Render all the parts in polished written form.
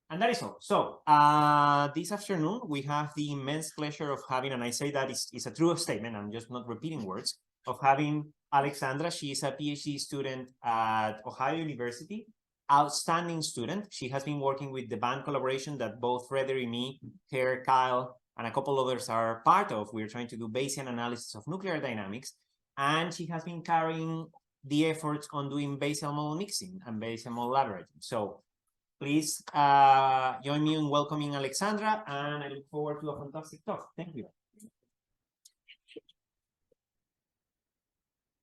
And that is all. So this afternoon, we have the immense pleasure of having, and I say that it's a true statement, I'm just not repeating words, of having Alexandra. She is a PhD student at Ohio University, outstanding student. She has been working with the band collaboration that both Frederick, me, her, Kyle, and a couple others are part of. We're trying to do Bayesian analysis of nuclear dynamics. And she has been carrying the efforts on doing Bayesian model mixing and Bayesian model averaging. So please join me in welcoming Alexandra, and I look forward to a fantastic talk. Thank you.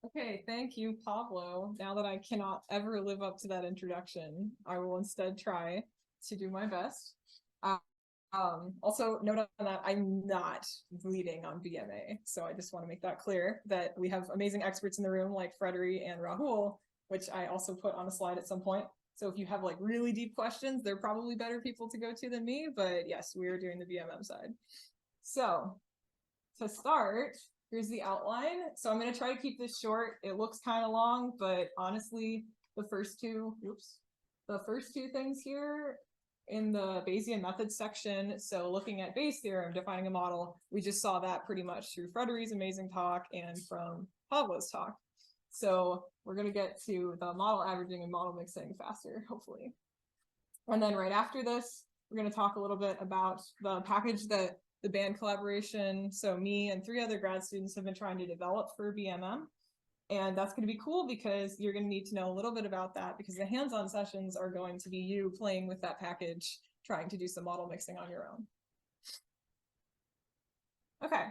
Okay, thank you, Pablo. Now that I cannot ever live up to that introduction, I will instead try to do my best. Also, note on that I'm not leading on BMA, so I just want to make that clear that we have amazing experts in the room like Frederick and Rahul, which I also put on a slide at some point. So if you have like really deep questions, they're probably better people to go to than me, but yes, we are doing the BMM side. So to start, here's the outline. So I'm going to try to keep this short. It looks kind of long, but honestly, the first two things here in the Bayesian methods section, so looking at Bayes theorem, defining a model, we just saw that pretty much through Frederick's amazing talk and from Pablo's talk. So we're going to get to the model averaging and model mixing faster, hopefully. And then right after this, we're going to talk a little bit about the package that the band collaboration, so me and 3 other grad students have been trying to develop for BMM. And that's going to be cool because you're going to need to know a little bit about that, because the hands-on sessions are going to be you playing with that package, trying to do some model mixing on your own. Okay,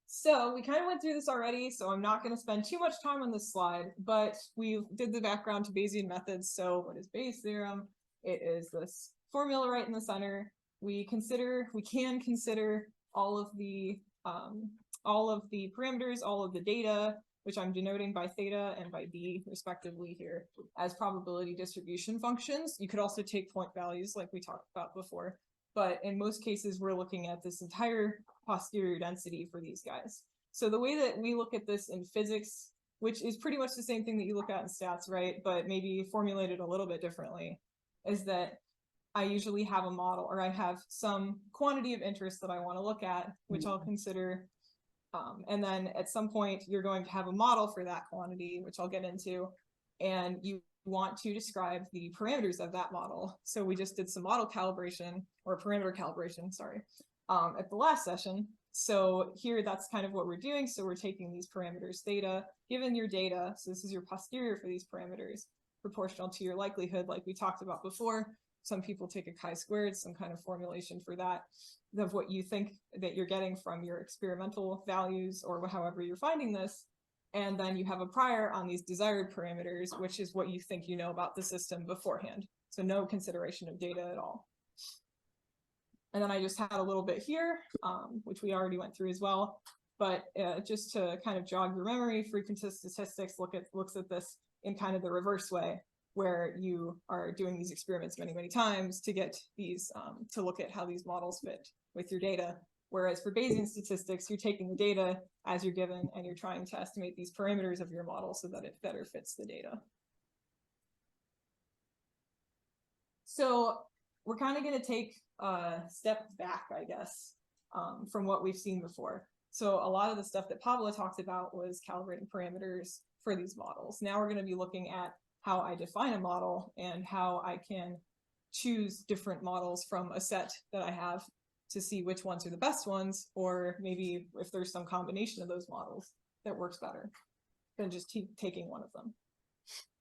so we kind of went through this already, so I'm not going to spend too much time on this slide, but we did the background to Bayesian methods. So what is Bayes theorem? It is this formula right in the center. We can consider all of the parameters, all of the data, which I'm denoting by theta and by b respectively here, as probability distribution functions. You could also take point values like we talked about before, but in most cases, we're looking at this entire posterior density for these guys. So the way that we look at this in physics, which is pretty much the same thing that you look at in stats, right, but maybe formulated a little bit differently, is that I usually have a model, or I have some quantity of interest that I want to look at, which I'll consider. And then at some point, you're going to have a model for that quantity, which I'll get into, and you want to describe the parameters of that model. So we just did some model calibration, or parameter calibration, sorry, at the last session. So here, that's kind of what we're doing. So we're taking these parameters theta, given your data, so this is your posterior for these parameters, proportional to your likelihood, like we talked about before. Some people take a chi-squared, some kind of formulation for that, of what you think that you're getting from your experimental values or however you're finding this. And then you have a prior on these desired parameters, which is what you think you know about the system beforehand. So no consideration of data at all. And then I just had a little bit here, which we already went through as well. But just to kind of jog your memory, frequentist statistics looks at this in kind of the reverse way, where you are doing these experiments many, many times to get these, to look at how these models fit with your data. Whereas for Bayesian statistics, you're taking the data as you're given and you're trying to estimate these parameters of your model so that it better fits the data. So we're kind of going to take a step back, I guess, from what we've seen before. So a lot of the stuff that Pablo talked about was calibrating parameters for these models. Now we're going to be looking at how I define a model and how I can choose different models from a set that I have to see which ones are the best ones, or maybe if there's some combination of those models that works better than just taking one of them.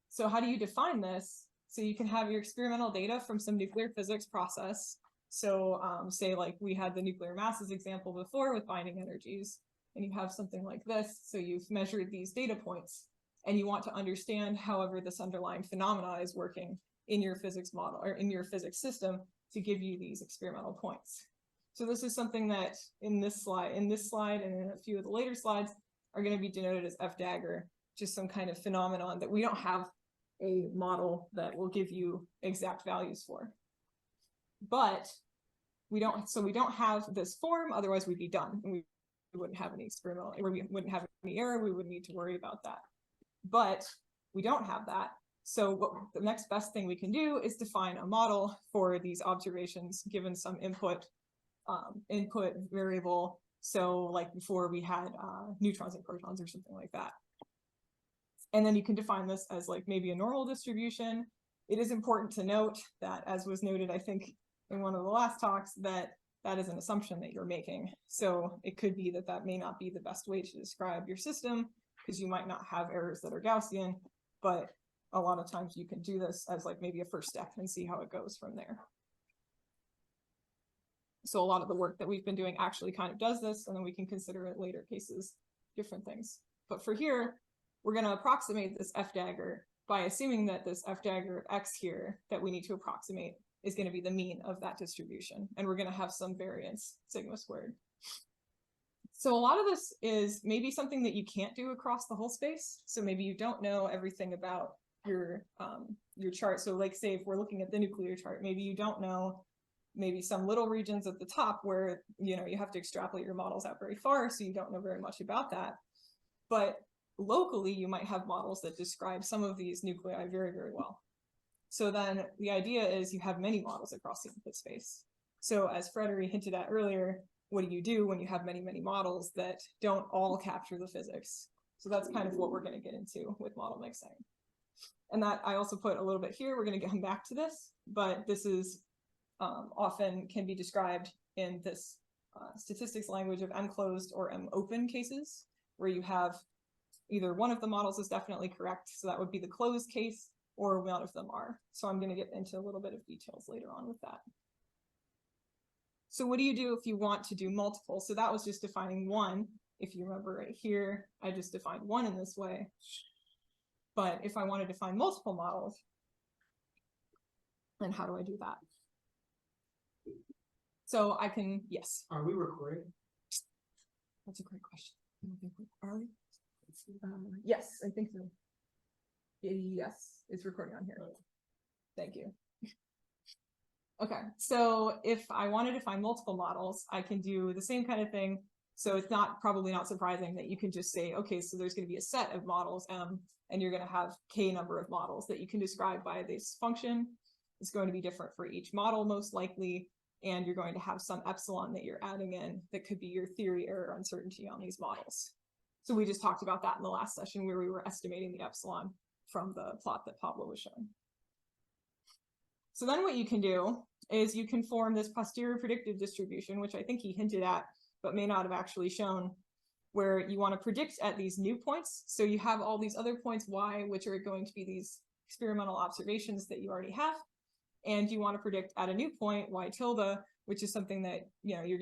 So how do you define this? So you can have your experimental data from some nuclear physics process. So say like we had the nuclear masses example before with binding energies, and you have something like this. So you've measured these data points, and you want to understand however this underlying phenomena is working in your physics model or in your physics system to give you these experimental points. So this is something that in this slide and in a few of the later slides are going to be denoted as F dagger, just some kind of phenomenon that we don't have a model that will give you exact values for. But we don't have this form, otherwise we'd be done. And we wouldn't have any experimental, we wouldn't have any error, we wouldn't need to worry about that. But we don't have that. So what the next best thing we can do is define a model for these observations given some input variable. So like before we had neutrons and protons or something like that. And then you can define this as like maybe a normal distribution. It is important to note that, as was noted, I think in one of the last talks, that that is an assumption that you're making. So it could be that that may not be the best way to describe your system, because you might not have errors that are Gaussian, but a lot of times you can do this as like maybe a first step and see how it goes from there. So a lot of the work that we've been doing actually kind of does this, and then we can consider in later cases different things. But for here, we're going to approximate this F dagger by assuming that this F dagger of X here that we need to approximate is going to be the mean of that distribution. And we're going to have some variance sigma squared. So a lot of this is maybe something that you can't do across the whole space. So maybe you don't know everything about your chart. So like say if we're looking at the nuclear chart, maybe you don't know maybe some little regions at the top where you have to extrapolate your models out very far, so you don't know very much about that. But locally, you might have models that describe some of these nuclei very, very well. So then the idea is you have many models across the input space. So as Frederick hinted at earlier, what do you do when you have many, many models that don't all capture the physics? So that's kind of what we're going to get into with model mixing. And that I also put a little bit here. We're going to come back to this, but this is often can be described in this statistics language of M-closed or M-open cases, where you have either one of the models is definitely correct, so that would be the closed case, or none of them are. So I'm going to get into a little bit of details later on with that. So what do you do if you want to do multiple? So that was just defining one. If you remember right here, I just defined one in this way. But if I want to define multiple models, then how do I do that? So I can, yes. Are we recording? That's a great question. Are we? Yes, I think so. Yes, it's recording on here. Thank you. Okay, so if I wanted to find multiple models, I can do the same kind of thing. So it's probably not surprising that you can just say, okay, so there's going to be a set of models M, and you're going to have K number of models that you can describe by this function. It's going to be different for each model, most likely, and you're going to have some epsilon that you're adding in that could be your theory error uncertainty on these models. So we just talked about that in the last session where we were estimating the epsilon from the plot that Pablo was showing. So then what you can do is you can form this posterior predictive distribution, which I think he hinted at, but may not have actually shown, where you want to predict at these new points. So you have all these other points Y, which are going to be these experimental observations that you already have. And you want to predict at a new point, Y tilde, which is something that you're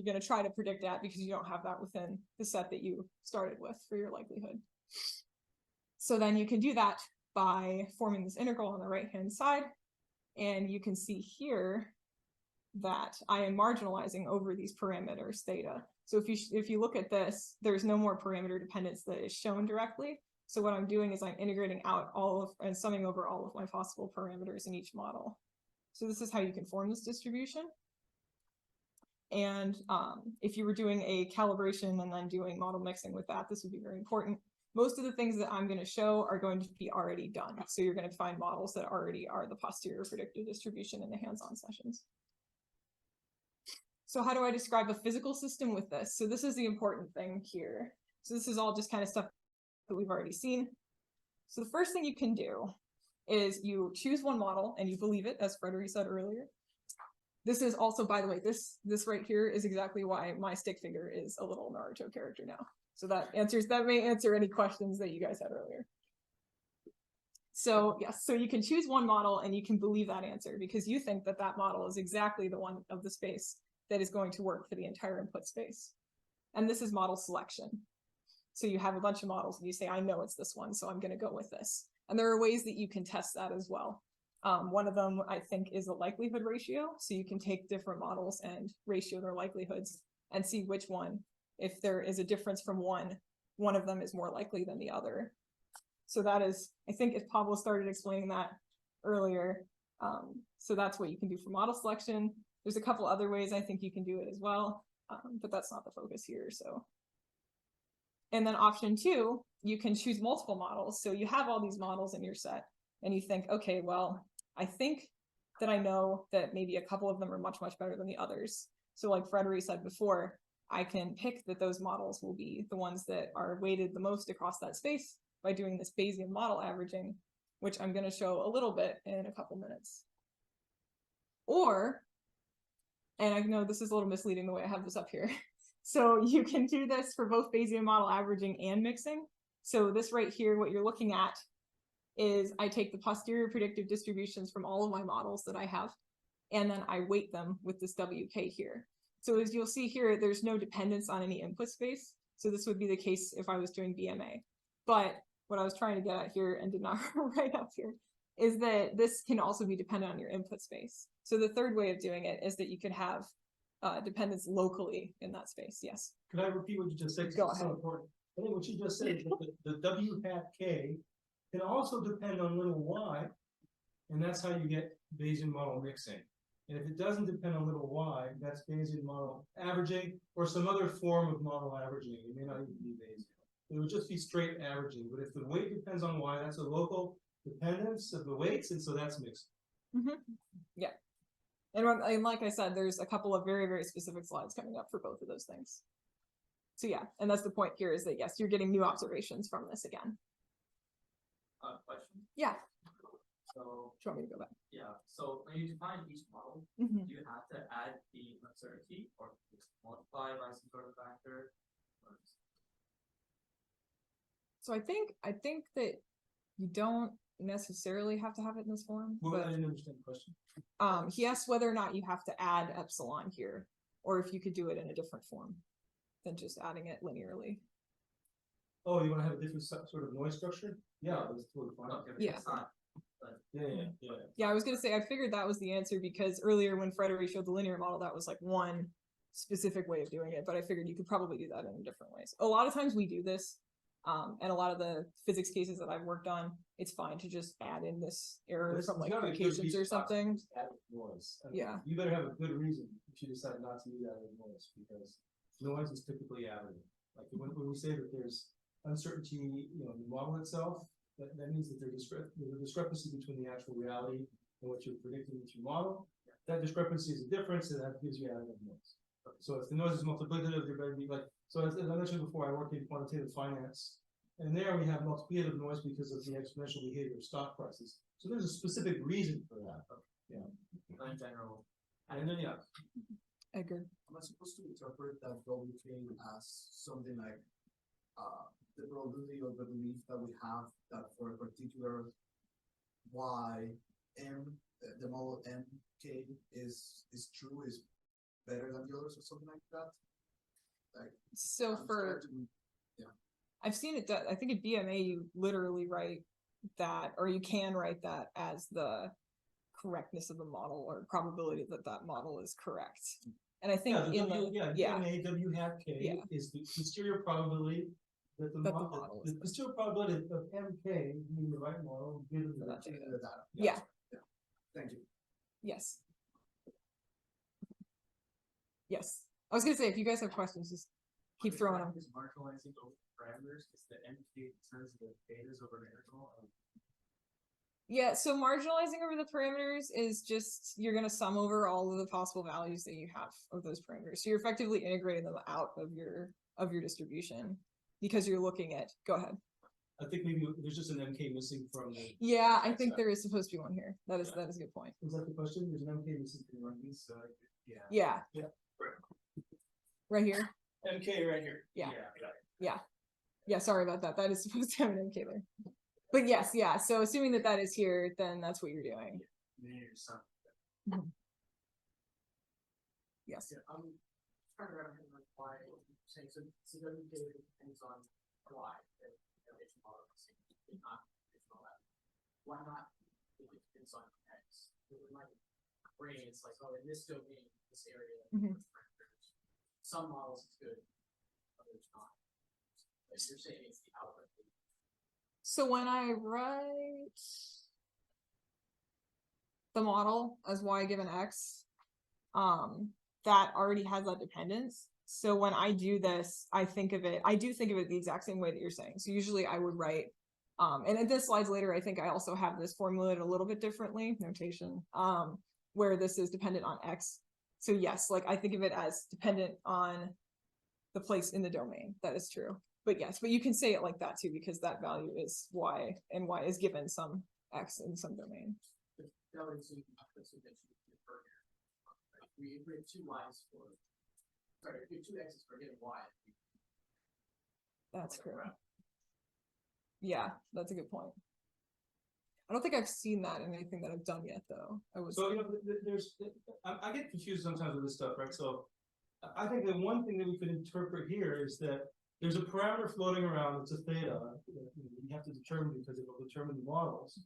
gonna try to predict at because you don't have that within the set that you started with for your likelihood. So then you can do that by forming this integral on the right-hand side. And you can see here that I am marginalizing over these parameters theta. So if you look at this, there's no more parameter dependence that is shown directly. So what I'm doing is I'm integrating out and summing over all of my possible parameters in each model. So this is how you can form this distribution. And if you were doing a calibration and then doing model mixing with that, this would be very important. Most of the things that I'm going to show are going to be already done. So you're going to find models that already are the posterior predictive distribution in the hands-on sessions. So how do I describe a physical system with this? So this is the important thing here. So this is all just kind of stuff that we've already seen. So the first thing you can do is you choose one model and you believe it, as Frederick said earlier. This is also, by the way, this right here is exactly why my stick figure is a little Naruto character now. So that may answer any questions that you guys had earlier. So yes, so you can choose one model and you can believe that answer because you think that that model is exactly the one of the space that is going to work for the entire input space. And this is model selection. So you have a bunch of models and you say, I know it's this one, so I'm going to go with this. And there are ways that you can test that as well. One of them, I think, is a likelihood ratio. So you can take different models and ratio their likelihoods and see which one, if there is a difference from one of them is more likely than the other. So that is, I think if Pablo started explaining that earlier, so that's what you can do for model selection. There's a couple other ways I think you can do it as well, but that's not the focus here. So, and then option 2, you can choose multiple models. So you have all these models in your set. and you think, okay, well, I think that I know that maybe a couple of them are much, much better than the others. So like Frederic said before, I can pick that those models will be the ones that are weighted the most across that space by doing this Bayesian model averaging, which I'm going to show a little bit in a couple minutes. Or, and I know this is a little misleading the way I have this up here. So you can do this for both Bayesian model averaging and mixing. So this right here, what you're looking at is I take the posterior predictive distributions from all of my models that I have, and then I weight them with this WK here. So as you'll see here, there's no dependence on any input space. So this would be the case if I was doing BMA. But what I was trying to get at here and did not write up here is that this can also be dependent on your input space. So the third way of doing it is that you could have dependence locally in that space. Yes. Could I repeat what you just said? Go It's ahead. so important. I think what you just said is that the W hat K can also depend on little y, and that's how you get Bayesian model mixing. And if it doesn't depend on little y, that's Bayesian model averaging or some other form of model averaging. It may not even be Bayesian. It would just be straight averaging. But if the weight depends on y, that's a local dependence of the weights, and so that's mixed. Mm-hmm. Yeah. And like I said, there's a couple of very, very specific slides coming up for both of those things. So yeah, and that's the point here is that yes, you're getting new observations from this again. Question. Yeah. So, Do you want me to go back? yeah, so when you define each model, Mm-hmm. do you have to add the uncertainty or just multiply by some sort of factor? Or So I think that you don't necessarily have to have it in this form. Well, But I didn't understand the question. he asked whether or not you have to add epsilon here, or if you could do it in a different form than just adding it linearly. Oh, you want to have a different sort of noise structure? Yeah, that's totally fine. okay, but Yeah. it's not. Yeah. Yeah, I was gonna say I figured that was the answer because earlier when Frederic showed the linear model, that was like one specific way of doing it, but I figured you could probably do that in different ways. A lot of times we do this, and a lot of the physics cases that I've worked on, it's fine to just add in this error This from has like gotta be a good equations reason or not to something. just add noise. I mean, Yeah. You better have a good reason if you decide not to do that with noise, because noise is typically additive. Like when we say that there's uncertainty, in the model itself, that means that there's a discrepancy between the actual reality and what you're predicting with your model. That discrepancy is a difference, and that gives you additive noise. So if the noise is multiplicative, there better be so as I mentioned before, I work in quantitative finance, and there we have multiplicative noise because of the exponential behavior of stock prices. So there's a specific reason for that. In general. And then Edgar. Am I supposed to interpret that WK as something like the probability of the belief that we have that for a particular y m the model mk is true, is better than the others or something like that? Like So I'm for trying to- I've seen it done. I think at BMA you literally write that, or you can write that as the correctness of the model or probability that that model is correct. And I think the in W, the DMA W hat K Yeah. is the posterior probability that the That the model, model the is posterior probability of MK being the right model given the That's data. the data. yeah. Thank you. Yes. Yes. I was gonna say if you guys have questions, just keep throwing them. Is marginalizing over parameters is the MK turns the betas over an interval. Yeah, so marginalizing over the parameters is just you're gonna sum over all of the possible values that you have of those parameters. So you're effectively integrating them out of your distribution because you're looking at go ahead. I think maybe there's just an MK missing from the, Yeah, I think there is supposed to be one here. That is a good point. is that the question? There's an MK missing from one. So yeah. Yeah. Yeah. Right here. MK right here. Yeah. Yeah, sorry about that. That is supposed to have an MK there. But yes, yeah. So assuming that that is here, then that's what you're doing. Yes. Yeah, I'm trying to remember why saying so WK depends on y. Why not if it depends on x? In my brain, it's like, oh, in this domain, this area, Mhm. some models it's good, others not. But you're saying it's the output. So when I write the model as y given x, that already has that dependence. So when I do this, I do think of it the exact same way that you're saying. So usually I would write And in this slides later, I think I also have this formulated a little bit differently, notation, where this is dependent on X. So yes, like I think of it as dependent on the place in the domain. That is true. But yes, but you can say it like that too, because that value is Y, and Y is given some X in some domain. That would assume that you defer here. Right? We have two Y's for, sorry, we have two X's for given Y. That's correct. Yeah, that's a good point. I don't think I've seen that in anything that I've done yet, though. So, you know, I get confused sometimes with this stuff, right? So I think the one thing that we could interpret here is that there's a parameter floating around that's a theta that you have to determine because it will determine the models.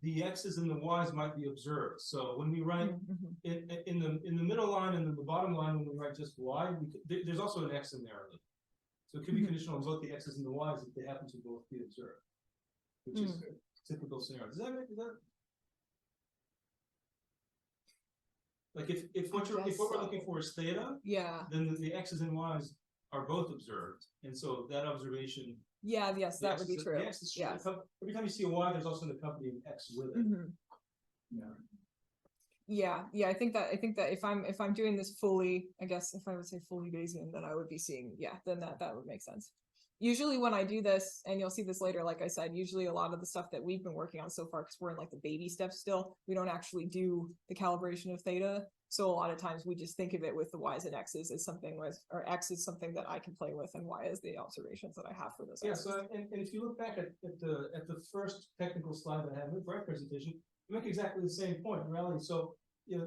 The X's and the Y's might be observed. So when we write in the middle line and then the bottom line, when we write just Y, there's also an X in there. So it could be conditional on both the X's and the Y's if they happen to both be observed, which is a typical scenario. Does that make that? Like if what we're looking for is theta, yeah, then the X's and Y's are both observed, and so that observation. Yeah, yes, that would be true. Yeah. Every time you see a Y, there's also an accompanying X with it. Yeah. I think that if I'm doing this fully, I guess if I would say fully Bayesian, then I would be seeing, then that would make sense. Usually when I do this, and you'll see this later, like I said, usually a lot of the stuff that we've been working on so far, because we're in like the baby steps still, we don't actually do the calibration of theta. So a lot of times we just think of it with the Y's and X's as something with, or X is something that I can play with, and Y is the observations that I have for those. Yeah. So and if you look back at the first technical slide that I had for our presentation, we make exactly the same point in reality. So you know,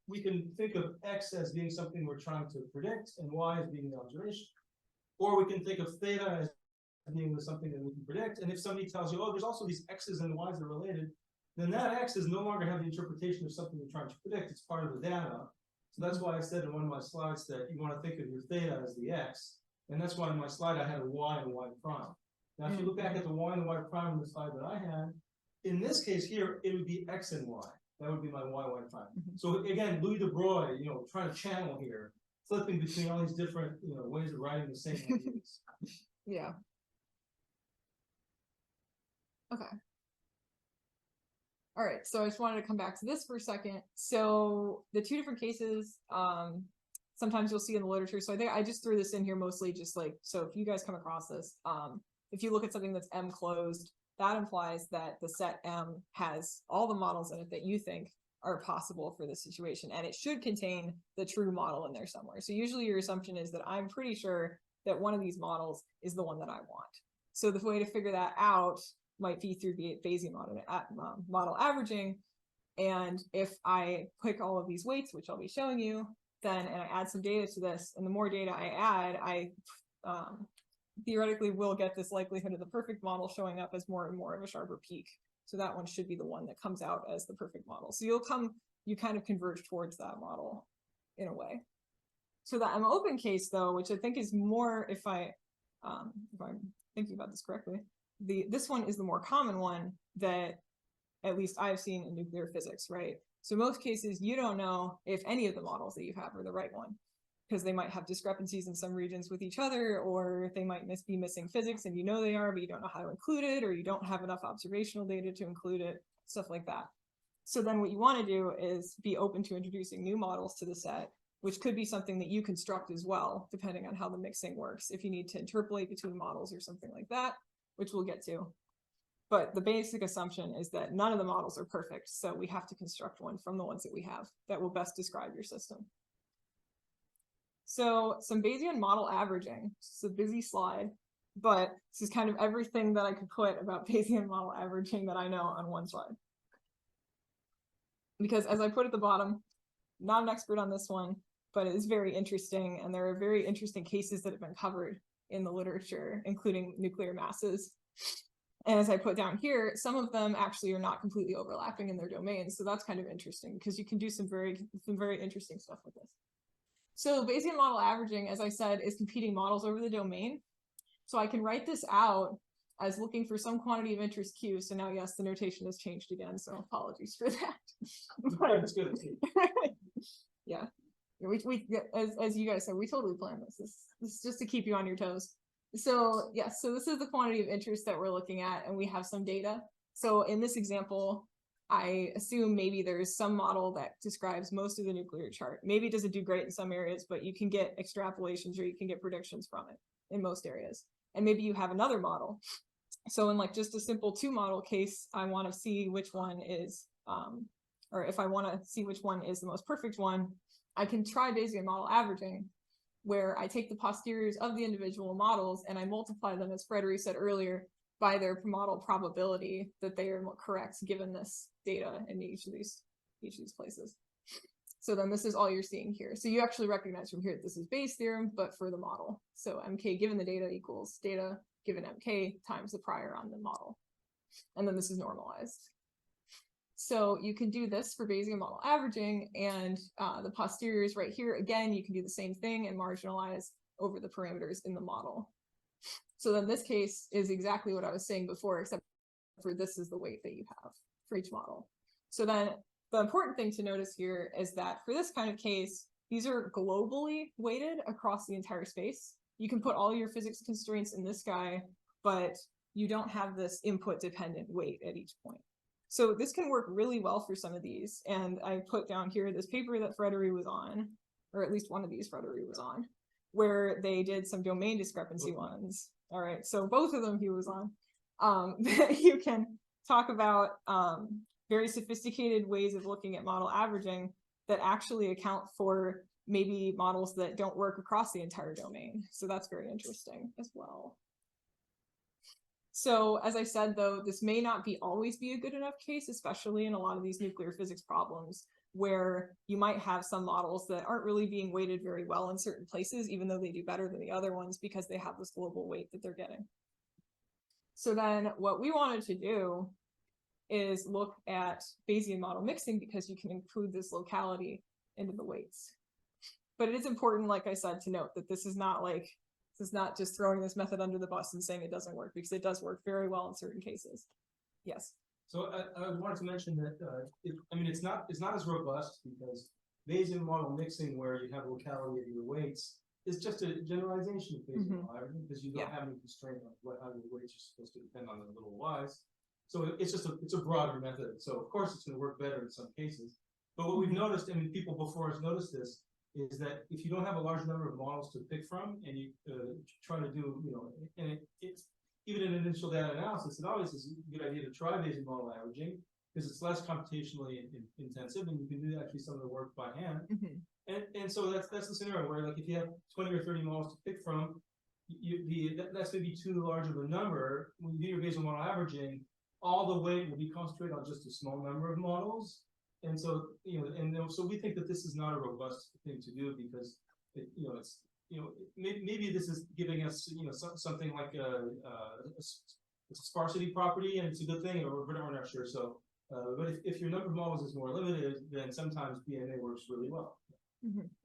we can think of X as being something we're trying to predict, and Y as being the observation. Or we can think of theta as being something that we can predict. And if somebody tells you, oh, there's also these X's and Y's that are related, then that X is no longer have the interpretation of something you're trying to predict. It's part of the data. So that's why I said in one of my slides that you want to think of your theta as the X. And that's why in my slide I had a Y and a Y prime. Now, if you look back at the Y and the Y prime in the slide that I had, in this case here, it would be X and Y. That would be my Y prime. So again, Louis de Broglie, you know, trying to channel here, flipping between all these different, you know, ways of writing the same ideas. Yeah. Okay. All right, so I just wanted to come back to this for a second. So the two different cases, sometimes you'll see in the literature. So I think I just threw this in here mostly just like, so if you guys come across this, if you look at something that's M closed, that implies that the set M has all the models in it that you think are possible for this situation. And it should contain the true model in there somewhere. So usually your assumption is that I'm pretty sure that one of these models is the one that I want. So the way to figure that out might be through the Bayesian model averaging. And if I pick all of these weights, which I'll be showing you, then, and I add some data to this, and the more data I add, I theoretically will get this likelihood of the perfect model showing up as more and more of a sharper peak. So that one should be the one that comes out as the perfect model. So you kind of converge towards that model in a way. So the M open case though, which I think is more, if I'm thinking about this correctly, this one is the more common one that at least I've seen in nuclear physics, right? So most cases, you don't know if any of the models that you have are the right one, because they might have discrepancies in some regions with each other, or they might be missing physics and you know they are, but you don't know how to include it, or you don't have enough observational data to include it, stuff like that. So then what you want to do is be open to introducing new models to the set, which could be something that you construct as well, depending on how the mixing works. If you need to interpolate between models or something like that, which we'll get to. But the basic assumption is that none of the models are perfect. So we have to construct one from the ones that we have that will best describe your system. So some Bayesian model averaging. It's a busy slide, but this is kind of everything that I could put about Bayesian model averaging that I know on one slide. Because as I put at the bottom, not an expert on this one, but it is very interesting. And there are very interesting cases that have been covered in the literature, including nuclear masses. And as I put down here, some of them actually are not completely overlapping in their domains. So that's kind of interesting because you can do some very interesting stuff with this. So Bayesian model averaging, as I said, is competing models over the domain. So I can write this out as looking for some quantity of interest Q. So now, yes, the notation has changed again. So apologies for that. That's good. Yeah. As you guys said, we totally planned this. This is just to keep you on your toes. So yes, so this is the quantity of interest that we're looking at, and we have some data. So in this example, I assume maybe there's some model that describes most of the nuclear chart. Maybe it doesn't do great in some areas, but you can get extrapolations or you can get predictions from it in most areas. And maybe you have another model. So in like just a simple 2 model case, I want to see which one is, or if I want to see which one is the most perfect one, I can try Bayesian model averaging, where I take the posteriors of the individual models and I multiply them, as Frederick said earlier, by their model probability that they are correct given this data in each of these places. So then this is all you're seeing here. So you actually recognize from here that this is Bayes' theorem, but for the model. So MK given the data equals data given MK times the prior on the model. And then this is normalized. So you can do this for Bayesian model averaging, and the posteriors right here, again, you can do the same thing and marginalize over the parameters in the model. So then this case is exactly what I was saying before, except for this is the weight that you have for each model. So then the important thing to notice here is that for this kind of case, these are globally weighted across the entire space. You can put all your physics constraints in this guy, but you don't have this input dependent weight at each point. So this can work really well for some of these. And I put down here this paper that Frederick was on, or at least one of these Frederick was on, where they did some domain discrepancy ones. All right, so both of them he was on. You can talk about very sophisticated ways of looking at model averaging that actually account for maybe models that don't work across the entire domain. So that's very interesting as well. So as I said, though, this may not always be a good enough case, especially in a lot of these nuclear physics problems, where you might have some models that aren't really being weighted very well in certain places, even though they do better than the other ones because they have this global weight that they're getting. So then what we wanted to do is look at Bayesian model mixing, because you can include this locality into the weights. But it is important, like I said, to note that this is not just throwing this method under the bus and saying it doesn't work, because it does work very well in certain cases. Yes. So I wanted to mention that it's not as robust, because Bayesian model mixing, where you have locality of your weights, is just a generalization of Bayesian model averaging, because you don't have any constraint on how your weights are supposed to depend on the little y's. So it's a broader method. So of course it's going to work better in some cases. But what we've noticed, and people before us noticed this, is that if you don't have a large number of models to pick from, and you try to do, and it's even in initial data analysis, it always is a good idea to try Bayesian model averaging, because it's less computationally intensive, and you can do actually some of the work by hand. And so that's the scenario where, like, if you have 20 or 30 models to pick from, that's maybe too large of a number. When you do your Bayesian model averaging, all the weight will be concentrated on just a small number of models. And so, so we think that this is not a robust thing to do, because maybe this is giving us, something like a sparsity property, and it's a good thing, or we're not sure. So, but if your number of models is more limited, then sometimes BMA works really well.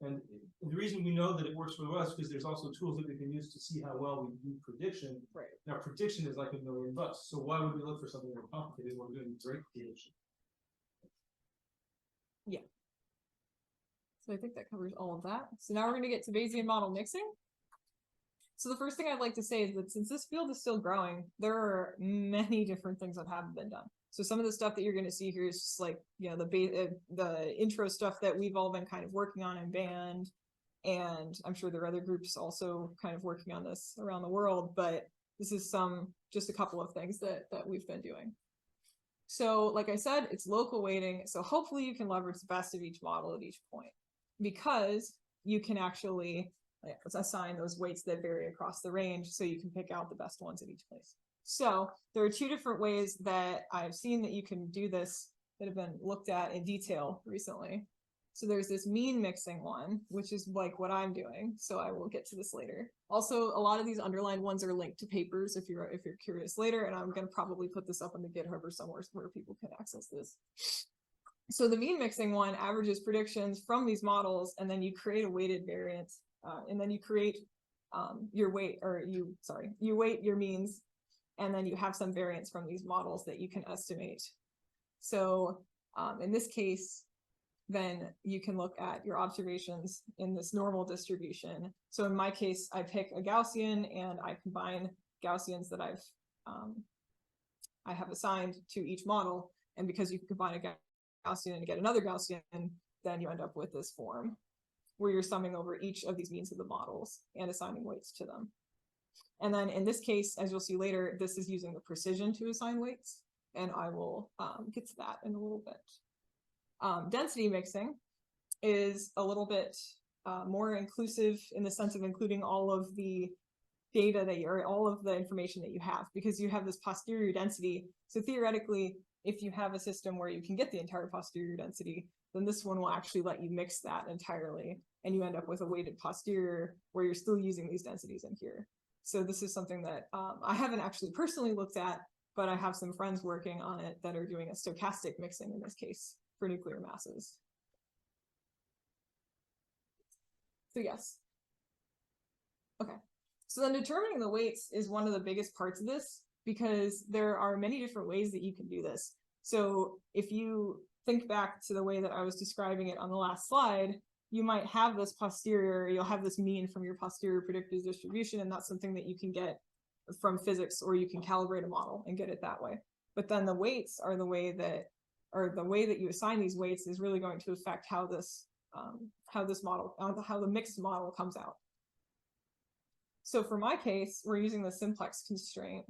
And the reason we know that it works really well is because there's also tools that we can use to see how well we do prediction. Right. Now, prediction is like $1 million. So why would we look for something more complicated when we're doing great prediction? Yeah. So I think that covers all of that. So now we're going to get to Bayesian model mixing. So the first thing I'd like to say is that since this field is still growing, there are many different things that haven't been done. So some of the stuff that you're going to see here is just like, the intro stuff that we've all been kind of working on in band. And I'm sure there are other groups also kind of working on this around the world, but this is just a couple of things that we've been doing. So like I said, it's local weighting. So hopefully you can leverage the best of each model at each point, because you can actually assign those weights that vary across the range, so you can pick out the best ones at each place. So there are 2 different ways that I've seen that you can do this that have been looked at in detail recently. So there's this mean mixing one, which is like what I'm doing. So I will get to this later. Also, a lot of these underlined ones are linked to papers if you're curious later, and I'm going to probably put this up on the GitHub or somewhere where people can access this. So the mean mixing one averages predictions from these models, and then you create a weighted variance, and then you create you weight your means, and then you have some variance from these models that you can estimate. So in this case, then you can look at your observations in this normal distribution. So in my case, I pick a Gaussian and I combine Gaussians that I have assigned to each model. And because you can combine a Gaussian and get another Gaussian, then you end up with this form where you're summing over each of these means of the models and assigning weights to them. And then in this case, as you'll see later, this is using the precision to assign weights. And I will get to that in a little bit. Density mixing is a little bit more inclusive in the sense of including all of the data that or all of the information that you have, because you have this posterior density. So theoretically, if you have a system where you can get the entire posterior density, then this one will actually let you mix that entirely, and you end up with a weighted posterior where you're still using these densities in here. So this is something that I haven't actually personally looked at, but I have some friends working on it that are doing a stochastic mixing in this case for nuclear masses. So yes. Okay. So then determining the weights is one of the biggest parts of this, because there are many different ways that you can do this. So if you think back to the way that I was describing it on the last slide, you might have this posterior, you'll have this mean from your posterior predictive distribution, and that's something that you can get from physics, or you can calibrate a model and get it that way. But then the weights are the way that you assign these weights is really going to affect how this model, how the mixed model comes out. So for my case, we're using the simplex constraint,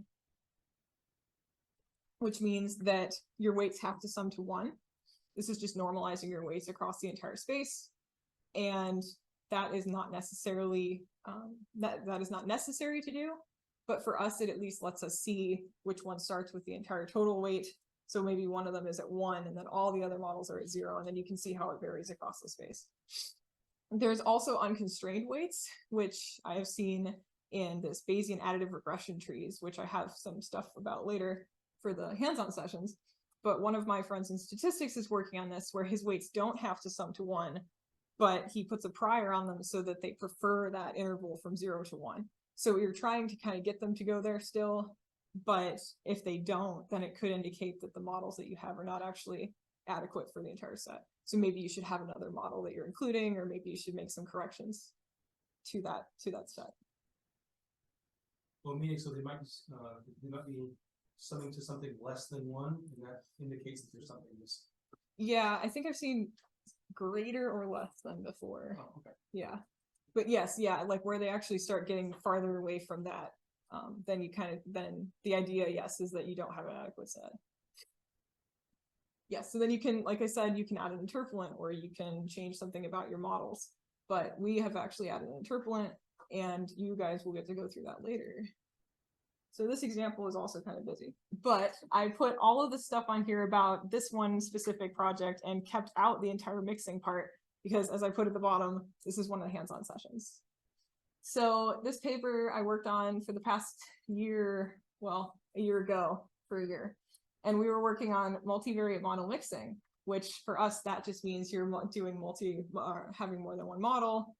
which means that your weights have to sum to 1. This is just normalizing your weights across the entire space. And that is not necessarily, that is not necessary to do. But for us, it at least lets us see which one starts with the entire total weight. So maybe one of them is at 1, and then all the other models are at 0, and then you can see how it varies across the space. There's also unconstrained weights, which I have seen in this Bayesian additive regression trees, which I have some stuff about later for the hands-on sessions. But one of my friends in statistics is working on this, where his weights don't have to sum to 1, but he puts a prior on them so that they prefer that interval from 0 to 1. So you're trying to kind of get them to go there still, but if they don't, then it could indicate that the models that you have are not actually adequate for the entire set. So maybe you should have another model that you're including, or maybe you should make some corrections to that set. Well, meaning, so they might be summing to something less than 1, and that indicates that there's something missing. Yeah, I think I've seen greater or less than before. Oh, okay. Yeah, but yes, yeah, like where they actually start getting farther away from that, then the idea, yes, is that you don't have an adequate set. Yes, so then you can, like I said, you can add an interpolant, or you can change something about your models. But we have actually added an interpolant, and you guys will get to go through that later. So this example is also kind of busy, but I put all of the stuff on here about this one specific project and kept out the entire mixing part, because as I put at the bottom, this is one of the hands-on sessions. So this paper I worked on for the past year, well, a year ago for a year. And we were working on multivariate model mixing, which for us, that just means you're doing having more than one model.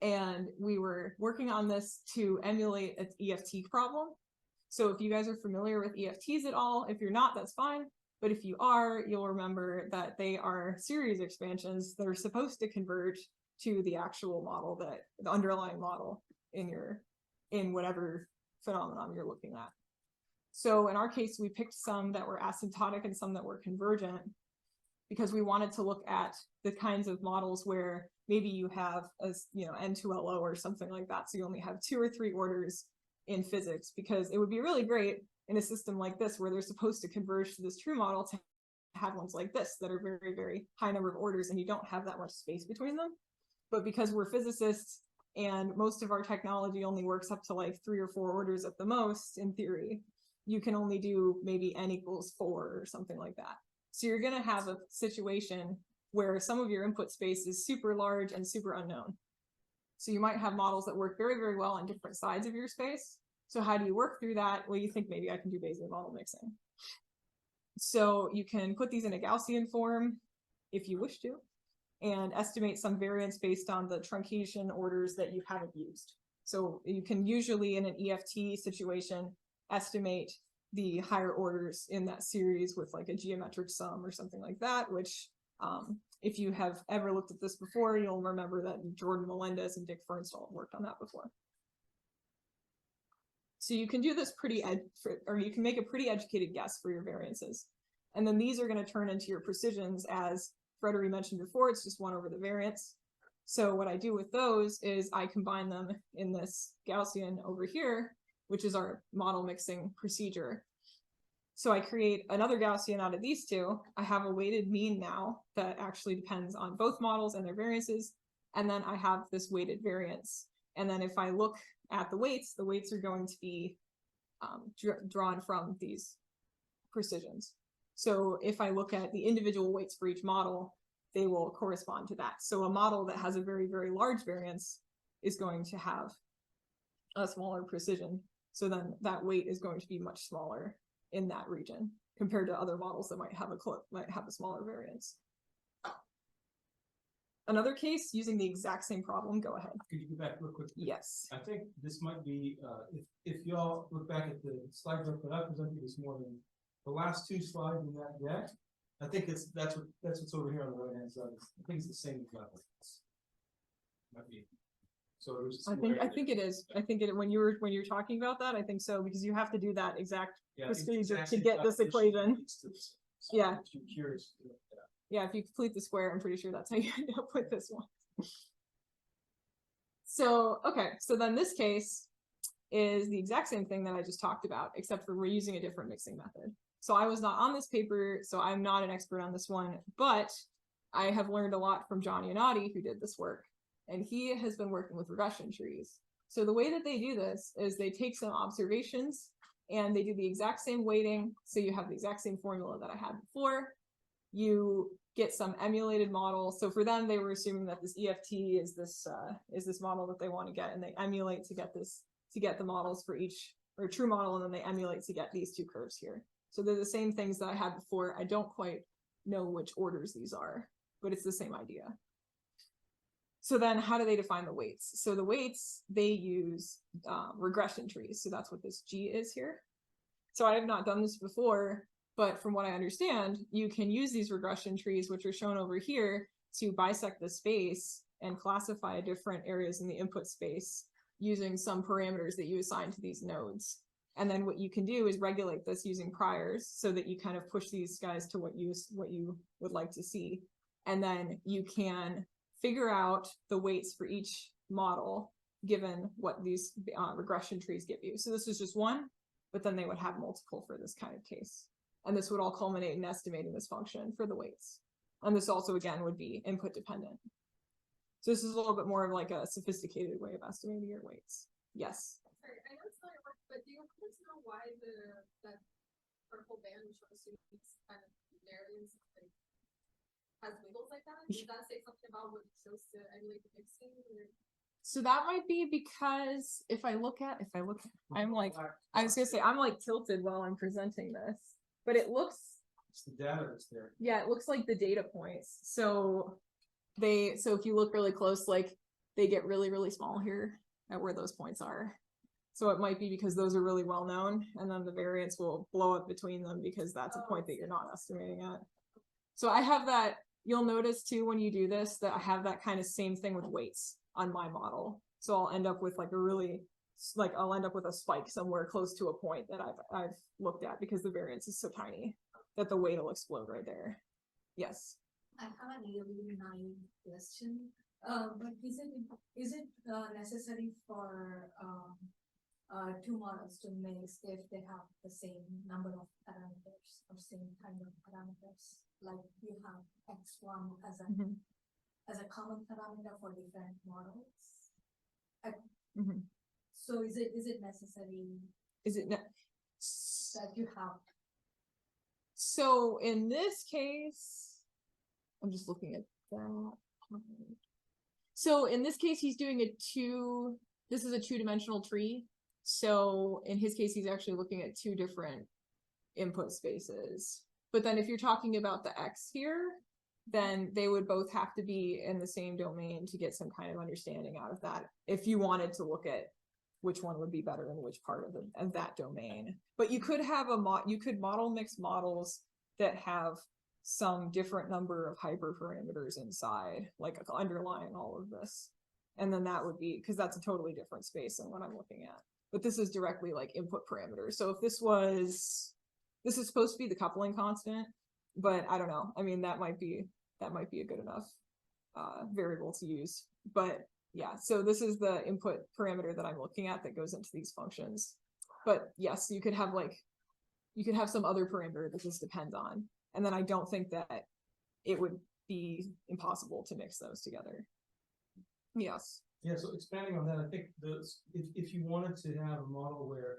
And we were working on this to emulate an EFT problem. So if you guys are familiar with EFTs at all, if you're not, that's fine. But if you are, you'll remember that they are series expansions that are supposed to converge to the actual model, that the underlying model in whatever phenomenon you're looking at. So in our case, we picked some that were asymptotic and some that were convergent, because we wanted to look at the kinds of models where maybe you have a N2LO or something like that. So you only have 2 or 3 orders in physics, because it would be really great in a system like this where they're supposed to converge to this true model to have ones like this that are very, very high number of orders, and you don't have that much space between them. But because we're physicists and most of our technology only works up to like 3 or 4 orders at the most, in theory, you can only do maybe n = 4 or something like that. So you're going to have a situation where some of your input space is super large and super unknown. So you might have models that work very, very well on different sides of your space. So how do you work through that? Well, you think maybe I can do Bayesian model mixing. So you can put these in a Gaussian form if you wish to, and estimate some variance based on the truncation orders that you haven't used. So you can usually, in an EFT situation, estimate the higher orders in that series with like a geometric sum or something like that, which if you have ever looked at this before, you'll remember that Jordan Melendez and Dick Fernstall worked on that before. So you can do this or you can make a pretty educated guess for your variances. And then these are going to turn into your precisions, as Frederick mentioned before, it's just 1 over the variance. So what I do with those is I combine them in this Gaussian over here, which is our model mixing procedure. So I create another Gaussian out of these two. I have a weighted mean now that actually depends on both models and their variances. And then I have this weighted variance. And then if I look at the weights are going to be drawn from these precisions. So if I look at the individual weights for each model, they will correspond to that. So a model that has a very, very large variance is going to have a smaller precision. So then that weight is going to be much smaller in that region compared to other models that might have a smaller variance. Another case using the exact same problem, go ahead. Could you go back real quick? Yes. I think this might be, if y'all look back at the slide deck that I presented this morning, the last 2 slides in that deck, I think that's what's over here on the right hand side. I think it's the same level. Might be. So there's I think it is. I think when you're talking about that, I think so, because you have to do that exact procedure to get this equation. Yeah. If you're curious. Yeah, if you complete the square, I'm pretty sure that's how you end up with this one. So, okay, so then this case is the exact same thing that I just talked about, except for we're using a different mixing method. So I was not on this paper, so I'm not an expert on this one, but I have learned a lot from John Ionati, who did this work, and he has been working with regression trees. So the way that they do this is they take some observations and they do the exact same weighting. So you have the exact same formula that I had before. You get some emulated model. So for them, they were assuming that this EFT is this model that they want to get, and they emulate to get the models for each, or true model, and then they emulate to get these 2 curves here. So they're the same things that I had before. I don't quite know which orders these are, but it's the same idea. So then how do they define the weights? So the weights, they use regression trees. So that's what this G is here. So I have not done this before, but from what I understand, you can use these regression trees, which are shown over here, to bisect the space and classify different areas in the input space using some parameters that you assign to these nodes. And then what you can do is regulate this using priors so that you kind of push these guys to what you would like to see. And then you can figure out the weights for each model given what these regression trees give you. So this is just one, but then they would have multiple for this kind of case. And this would all culminate in estimating this function for the weights. And this also, again, would be input dependent. So this is a little bit more of like a sophisticated way of estimating your weights. Yes? Sorry, I know it's not your work, but do you happen to know why that purple band shows you these kind of variance like has wiggles like that? Does that say something about what it shows to emulate the mixing? Or? So that might be because if I look, I'm like, I was gonna say, I'm like tilted while I'm presenting this, but it looks, It's the data that's there. yeah, it looks like the data points. So if you look really close, like they get really, really small here at where those points are. So it might be because those are really well known, and then the variance will blow up between them because that's a point that you're not estimating at. So I have that, you'll notice too when you do this that I have that kind of same thing with weights on my model. So I'll end up with like I'll end up with a spike somewhere close to a point that I've looked at because the variance is so tiny that the weight will explode right there. Yes. I have a really naive question. But is it necessary for 2 models to mix if they have the same number of parameters or same kind of parameters? Like you have X1 as a common parameter for different models. So is it necessary? Is it that you have? So in this case, I'm just looking at that. So in this case, he's doing this is a 2-dimensional tree. So in his case, he's actually looking at 2 different input spaces. But then if you're talking about the X here, then they would both have to be in the same domain to get some kind of understanding out of that. If you wanted to look at which one would be better in which part of that domain. But you could have you could model mix models that have some different number of hyperparameters inside, like underlying all of this. And then that would be, because that's a totally different space than what I'm looking at. But this is directly like input parameters. So if this is supposed to be the coupling constant, but I don't know. I mean, that might be a good enough variable to use. But yeah, so this is the input parameter that I'm looking at that goes into these functions. But yes, you could have some other parameter that this depends on. And then I don't think that it would be impossible to mix those together. Yes. Yeah, so expanding on that, I think if you wanted to have a model where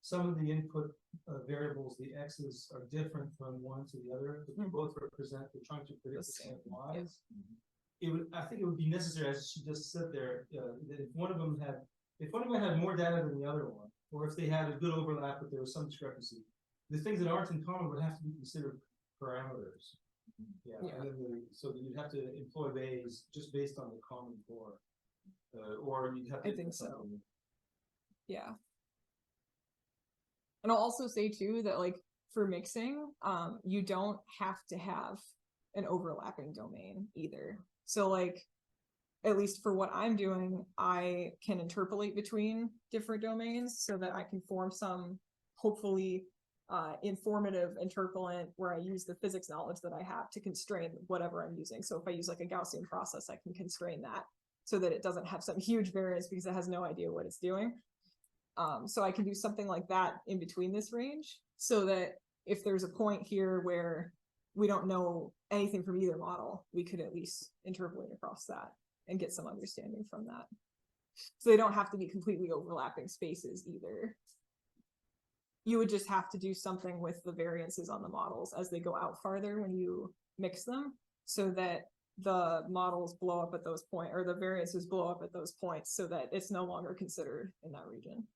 some of the input variables, the x's, are different from one to the other, but they both represent, they're trying to predict the same y's. I think it would be necessary, as she just said there, that if one of them had more data than the other one, or if they had a good overlap but there was some discrepancy, the things that aren't in common would have to be considered parameters. Yeah. And then so you'd have to employ Bayes just based on the common core, or you'd have to. I think so. Yeah. And I'll also say too that like for mixing, you don't have to have an overlapping domain either. So like, at least for what I'm doing, I can interpolate between different domains so that I can form some hopefully informative interpolant where I use the physics knowledge that I have to constrain whatever I'm using. So if I use like a Gaussian process, I can constrain that so that it doesn't have some huge variance because it has no idea what it's doing. So I can do something like that in between this range so that if there's a point here where we don't know anything from either model, we could at least interpolate across that and get some understanding from that. So they don't have to be completely overlapping spaces either. You would just have to do something with the variances on the models as they go out farther when you mix them so that the models blow up at those points, or the variances blow up at those points so that it's no longer considered in that region.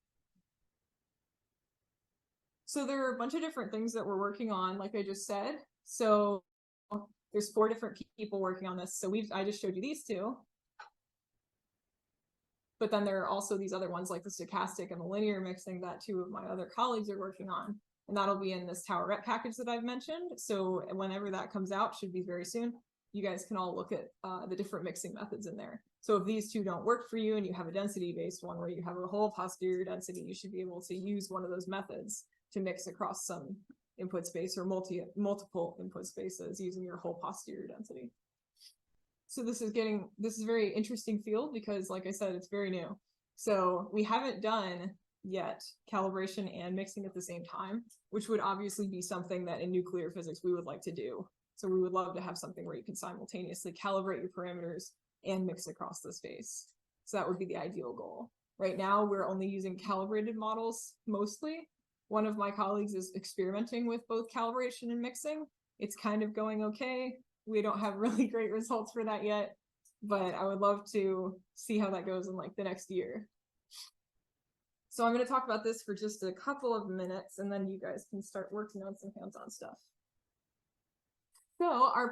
So there are a bunch of different things that we're working on, like I just said. So there's 4 different people working on this. So I just showed you these 2. But then there are also these other ones like the stochastic and the linear mixing that 2 of my other colleagues are working on. And that'll be in this TowerRet package that I've mentioned. So whenever that comes out, should be very soon, you guys can all look at the different mixing methods in there. So if these 2 don't work for you and you have a density-based one where you have a whole posterior density, you should be able to use one of those methods to mix across some input space or multiple input spaces using your whole posterior density. So this is a very interesting field because, like I said, it's very new. So we haven't done yet calibration and mixing at the same time, which would obviously be something that in nuclear physics we would like to do. So we would love to have something where you can simultaneously calibrate your parameters and mix across the space. So that would be the ideal goal. Right now, we're only using calibrated models mostly. One of my colleagues is experimenting with both calibration and mixing. It's kind of going okay. We don't have really great results for that yet, but I would love to see how that goes in like the next year. So I'm going to talk about this for just a couple of minutes, and then you guys can start working on some hands-on stuff. So our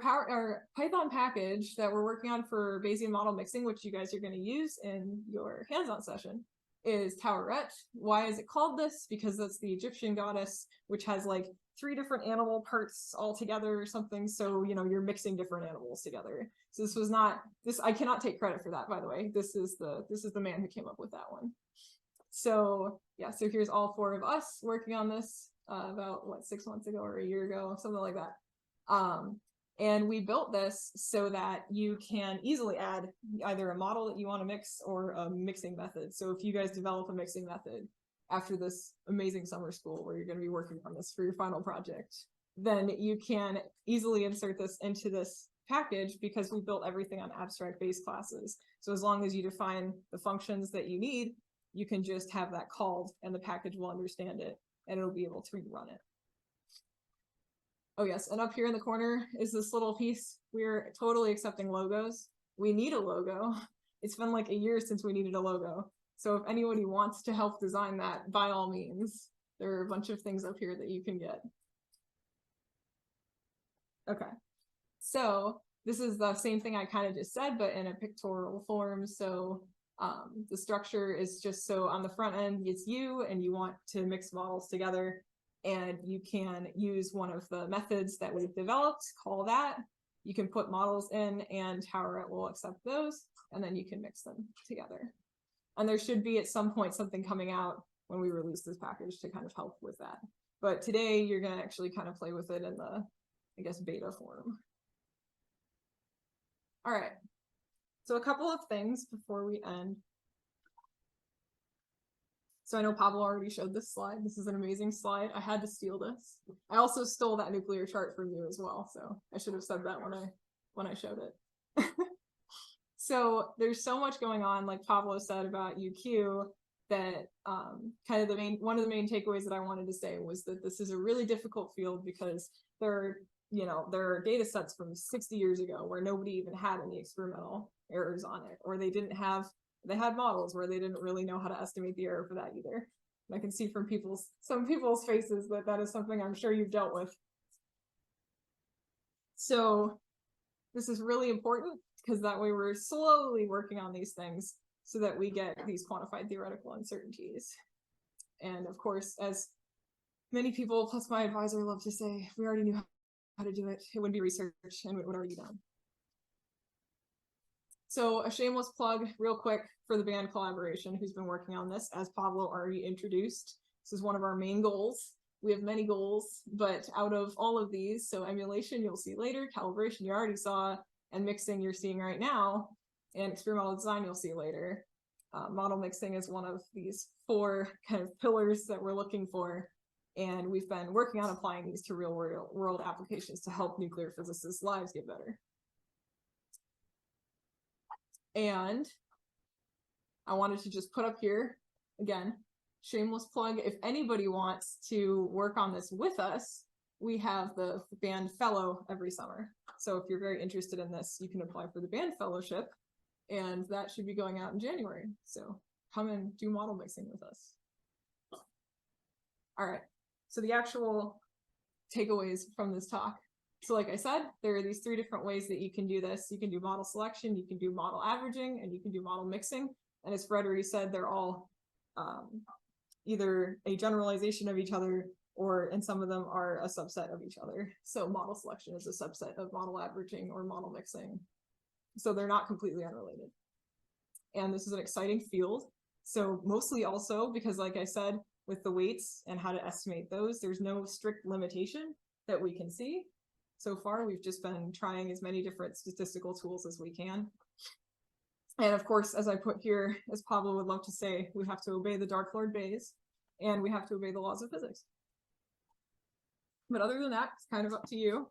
Python package that we're working on for Bayesian model mixing, which you guys are going to use in your hands-on session, is TowerRet. Why is it called this? Because that's the Egyptian goddess, which has like 3 different animal parts all together or something. So, you know, you're mixing different animals together. So this was not this. I cannot take credit for that, by the way. This is the man who came up with that one. So yeah, so here's all 4 of us working on this about what, 6 months ago or a year ago, something like that. And we built this so that you can easily add either a model that you want to mix or a mixing method. So if you guys develop a mixing method after this amazing summer school where you're going to be working on this for your final project, then you can easily insert this into this package because we built everything on abstract base classes. So as long as you define the functions that you need, you can just have that called and the package will understand it and it'll be able to run it. Oh yes, and up here in the corner is this little piece. We're totally accepting logos. We need a logo. It's been like a year since we needed a logo. So if anybody wants to help design that, by all means, there are a bunch of things up here that you can get. Okay, so this is the same thing I kind of just said, but in a pictorial form. So the structure is just so on the front end, it's you and you want to mix models together. and you can use one of the methods that we've developed, call that. You can put models in and Towerette will accept those, and then you can mix them together. And there should be at some point something coming out when we release this package to kind of help with that. But today you're going to actually kind of play with it in the, I guess, beta form. All right. So a couple of things before we end. So I know Pablo already showed this slide. This is an amazing slide. I had to steal this. I also stole that nuclear chart from you as well. So I should have said that when I showed it. So there's so much going on, like Pablo said about UQ, that kind of one of the main takeaways that I wanted to say was that this is a really difficult field because there are data sets from 60 years ago where nobody even had any experimental errors on it, or they had models where they didn't really know how to estimate the error for that either. And I can see from some people's faces that is something I'm sure you've dealt with. So this is really important because that way we're slowly working on these things so that we get these quantified theoretical uncertainties. And of course, as many people, plus my advisor, love to say, if we already knew how to do it, it wouldn't be research and it would already be done. So a shameless plug real quick for the band collaboration who's been working on this, as Pablo already introduced. This is one of our main goals. We have many goals, but out of all of these, so emulation you'll see later, calibration you already saw, and mixing you're seeing right now, and experimental design you'll see later. Model mixing is one of these 4 kind of pillars that we're looking for, and we've been working on applying these to real world applications to help nuclear physicists' lives get better. And I wanted to just put up here, again, shameless plug, if anybody wants to work on this with us, we have the band fellow every summer. So if you're very interested in this, you can apply for the band fellowship, and that should be going out in January. So come and do model mixing with us. All right, so the actual takeaways from this talk. So like I said, there are these 3 different ways that you can do this. You can do model selection, you can do model averaging, and you can do model mixing. And as Fred already said, they're all either a generalization of each other, and some of them are a subset of each other. So model selection is a subset of model averaging or model mixing. So they're not completely unrelated. And this is an exciting field. So mostly also because, like I said, with the weights and how to estimate those, there's no strict limitation that we can see. So far, we've just been trying as many different statistical tools as we can. And of course, as I put here, as Pablo would love to say, we have to obey the Dark Lord Bayes, and we have to obey the laws of physics. But other than that, it's kind of up to you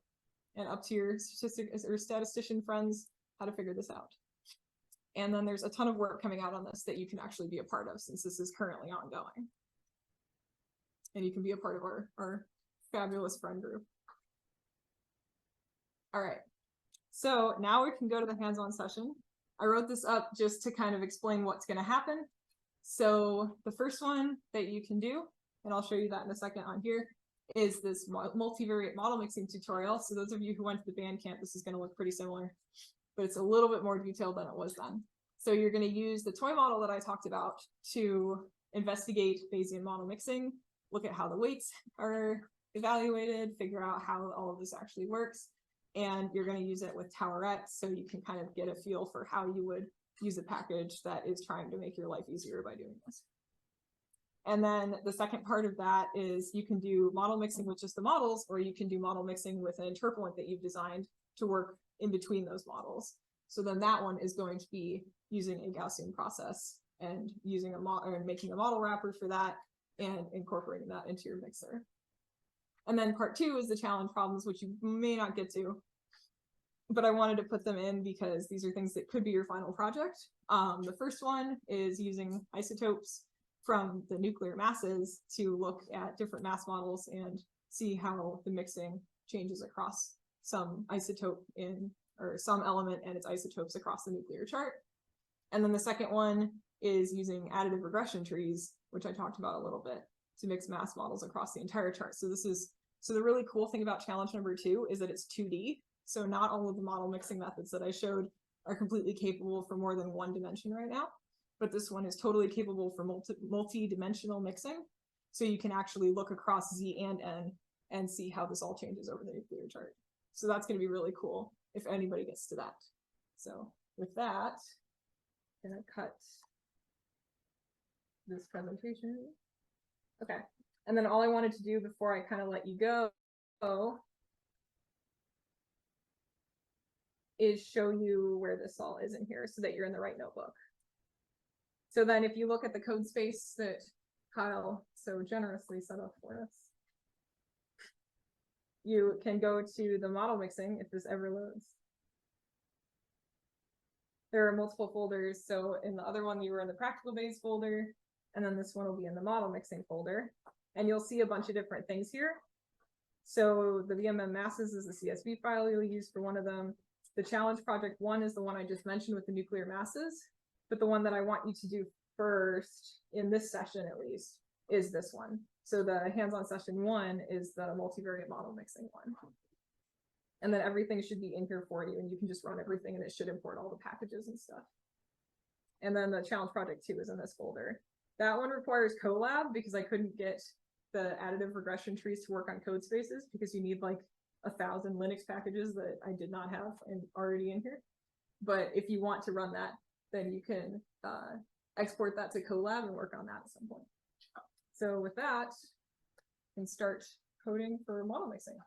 and up to your statistician friends how to figure this out. And then there's a ton of work coming out on this that you can actually be a part of, since this is currently ongoing. And you can be a part of our fabulous friend group. All right, so now we can go to the hands-on session. I wrote this up just to kind of explain what's going to happen. So the first one that you can do, and I'll show you that in a second on here, is this multivariate model mixing tutorial. So those of you who went to the band camp, this is going to look pretty similar, but it's a little bit more detailed than it was then. So you're going to use the toy model that I talked about to investigate Bayesian model mixing, look at how the weights are evaluated, figure out how all of this actually works. And you're going to use it with Towerette, so you can kind of get a feel for how you would use a package that is trying to make your life easier by doing this. And then the second part of that is you can do model mixing with just the models, or you can do model mixing with an interpolant that you've designed to work in between those models. So then that one is going to be using a Gaussian process and using making a model wrapper for that and incorporating that into your mixer. And then part 2 is the challenge problems, which you may not get to, but I wanted to put them in because these are things that could be your final project. The first one is using isotopes from the nuclear masses to look at different mass models and see how the mixing changes across some isotope or some element and its isotopes across the nuclear chart. And then the second one is using additive regression trees, which I talked about a little bit, to mix mass models across the entire chart. So the really cool thing about challenge number 2 is that it's 2D. So not all of the model mixing methods that I showed are completely capable for more than 1 dimension right now, but this one is totally capable for multi-dimensional mixing. So you can actually look across Z and N and see how this all changes over the nuclear chart. So that's going to be really cool if anybody gets to that. So with that, I'm gonna cut this presentation. Okay. And then all I wanted to do before I kind of let you go is show you where this all is in here so that you're in the right notebook. So then if you look at the code space that Kyle so generously set up for us, you can go to the model mixing if this ever loads. There are multiple folders. So in the other one, you were in the practical base folder, and then this one will be in the model mixing folder. And you'll see a bunch of different things here. So the VMM masses is the CSV file you'll use for one of them. The challenge project 1 is the one I just mentioned with the nuclear masses. But the one that I want you to do first, in this session at least, is this one. So the hands-on session 1 is the multivariate model mixing one. And then everything should be in here for you, and you can just run everything, and it should import all the packages and stuff. And then the challenge project 2 is in this folder. That one requires Colab because I couldn't get the additive regression trees to work on code spaces because you need like 1,000 Linux packages that I did not have and already in here. But if you want to run that, then you can export that to Colab and work on that at some point. So with that, I can start coding for model mixing.